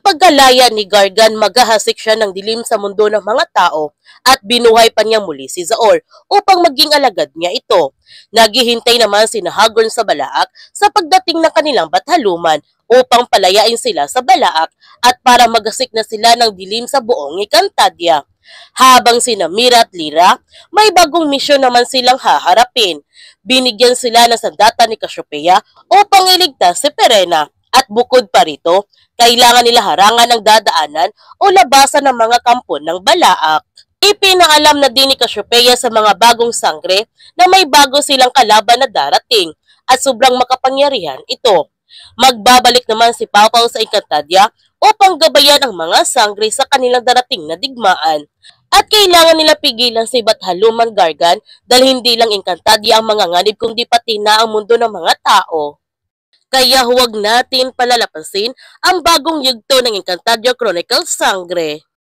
pagkalaya ni Gargan, maghahasik siya ng dilim sa mundo ng mga tao at binuhay pa niya muli si Zaor upang maging alagad niya ito. Naghihintay naman si Hagorn sa Balaak sa pagdating ng kanilang bathaluman upang palayain sila sa Balaak at para maghasik na sila ng dilim sa buong Encantadia. Habang sina Mira at Lyra, may bagong misyon naman silang haharapin. Binigyan sila ng sandata ni Cassiopeia upang iligtas si Perena. At bukod pa rito, kailangan nila harangan ang dadaanan o labasan ng mga kampo ng Balaak. Ipinaalam na din ni Cassiopeia sa mga bagong sangre na may bago silang kalaban na darating at sobrang makapangyarihan ito. Magbabalik naman si Pawpaw sa Encantadia upang gabayan ang mga sangre sa kanilang darating na digmaan. At kailangan nila pigilan si Bathaluman Gargan dahil hindi lang Encantadia ang mga nganib kundi pati na ang mundo ng mga tao. Kaya huwag natin palalapasin ang bagong yugto ng Encantadia Chronicles Sangre.